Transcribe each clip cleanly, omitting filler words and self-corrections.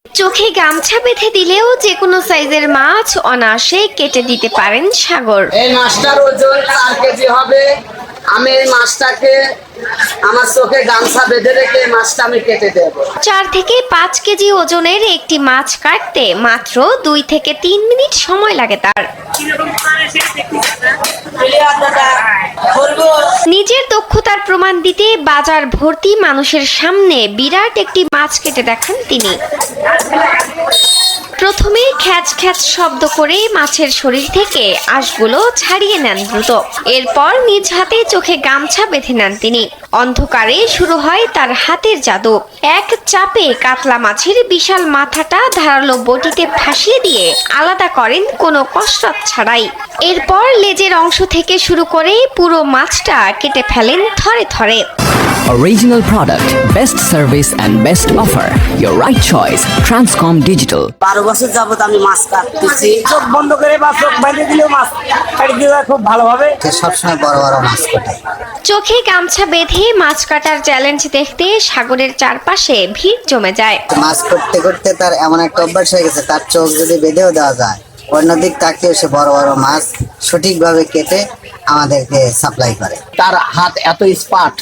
চোখে গামছা বেঁধে দিলেও যে কোনো সাইজের মাছ অনায়াসে কেটে দিতে পারেন সাগর। এই মাছটার ওজন 4 কেজি হবে। আমি এই মাছটাকে আমার চোখে গামছা বেঁধে রেখে মাছটা আমি কেটে দেব। 4 থেকে 5 কেজি ওজনের একটি মাছ কাটতে মাত্র 2 থেকে 3 মিনিট সময় লাগে তার। নিজের দক্ষতার প্রমাণ দিতে বাজার ভর্তি মানুষের সামনে বিরাট একটি মাছ কেটে দেখান তিনি। প্রথমে খ্যাচ খ্যাচ শব্দ করে মাছের শরীর থেকে আঁশগুলো ছাড়িয়ে নেন দ্রুত। এরপর নিজ হাতে চোখে গামছা বেঁধে নেন তিনি। অন্ধকারে শুরু হয় তার হাতের জাদু। এক চাপে কাতলা মাছের বিশাল মাথাটা ধারালো বটিতে ফাঁসিয়ে দিয়ে আলাদা করেন কোনো কসরত ছাড়াই। এরপর লেজের অংশ থেকে শুরু করে পুরো মাছটা কেটে ফেলেন থরে থরে। Original product, best service and best offer. Your right choice, Transcom Digital. 12 বছর যাবত আমি মাছ কাটতেছি। চোখ বন্ধ করে বা চোখ বেঁধে দিলেও মাছ কাটতে দিলে খুব ভালোভাবে। সবসময় বড় বড় মাছ কাটে। চোখে গামছা বেঁধে মাছ কাটার চ্যালেঞ্জ দেখতে সাগরের চারপাশে ভিড় জমে যায়। মাছ করতে করতে তার এমন একটা অভ্যাস হয়ে গেছে, তার চোখ যদি বেঁধেও দেওয়া যায়, অন্যদিক তাকিয়ে সে বড় বড় মাছ সঠিকভাবে কেটে আমাদেরকে সাপ্লাই করে। তার হাত এত স্পার্ট,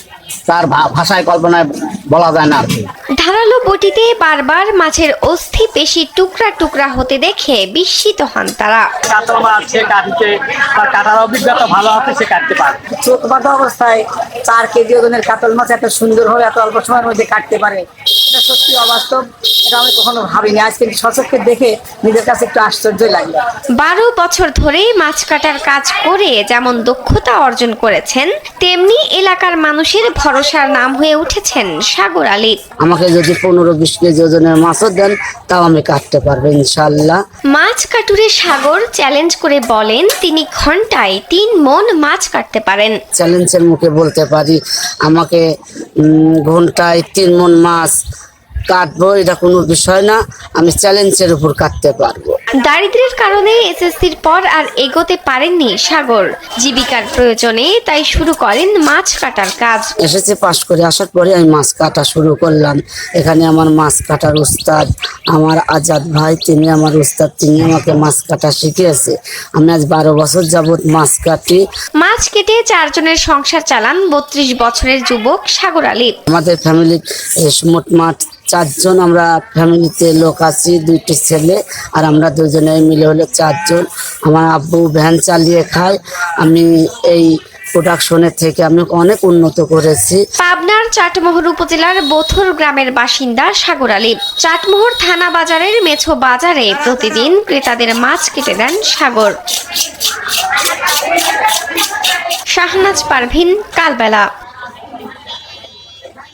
তার ভাষায় কল্পনায় বলা যায় না আর কি। ধারালো বটিতে বারবার মাছের অস্থি পেশি টুকরা টুকরা হতে দেখে বিস্মিত হন তারা। কাতল মাছ সে কাটতে তার কাটার অভিজ্ঞতা ভালো আছে, সে কাটতে পারে। চোখ বাঁধা অবস্থায় 4 কেজি ওজনের কাতল মাছ এত সুন্দরভাবে এত অল্প সময়ের মধ্যে কাটতে পারে, এটা সত্যি অবাস্তব। এটা আমি কখনো ভাবিনি। আজকে সচক্ষে দেখে নিজের কাছে একটু আশ্চর্যই লাগলো। 12 বছর ধরে মাছ কাটার কাজ করে যেমন দক্ষতা অর্জন করেছেন, তেমনি এলাকার মানুষের ভরসার নাম হয়ে উঠেছেন সাগর আলী। আমাকে যদি 15-20 কেজি ওজনের মাছও দেন, তাও আমি কাটতে পারবো ইনশাল্লাহ। মাছ কাটুরে সাগর চ্যালেঞ্জ করে বলেন তিনি ঘন্টায় 3 মণ মাছ কাটতে পারেন। চ্যালেঞ্জের মুখে বলতে পারি, আমাকে ঘন্টায় 3 মণ মাছ কাটবো, এটা কোনো বিষয় না। আমি চ্যালেঞ্জের উপর কাটতে পারবো। দারিদ্র্যের কারণে এসএসসির পর আর এগোতে পারেননি সাগর। জীবিকার প্রয়োজনে তাই শুরু করেন মাছ কাটার কাজ। এসএসসি পাশ করে আসার পরে আমি মাছ কাটা শুরু করলাম। এখানে আমার মাছ কাটার উস্তাদ আমার আজাদ ভাই, তিনি আমার উস্তাদ, তিনি আমাকে মাছ কাটা শিখিয়েছে। আমি আজ 12 বছর যাবত মাছ কাটি। মাছ কেটে 4 জনের সংসার চালান 32 বছরের যুবক সাগর আলী। আমাদের ফ্যামিলির মোটমাট 4 জন আমরা ফ্যামিলিতে লোক আছি, 2টি ছেলে আর আমরা 2 জনে মিলে হলে 4 জন। আমার আব্বু ভ্যান চালিয়ে খায়। আমি এই প্রোডাকশনের থেকে আমি অনেক উন্নত করেছি। পাবনার চাটমোহর উপজেলার বোথর গ্রামের বাসিন্দা সাগর আলী। চাটমোহর থানা বাজারের মেছো বাজারে প্রতিদিন ক্রেতাদের মাছ কেটে দেন সাগর। শাহনাজ পারভিন, কালবেলা।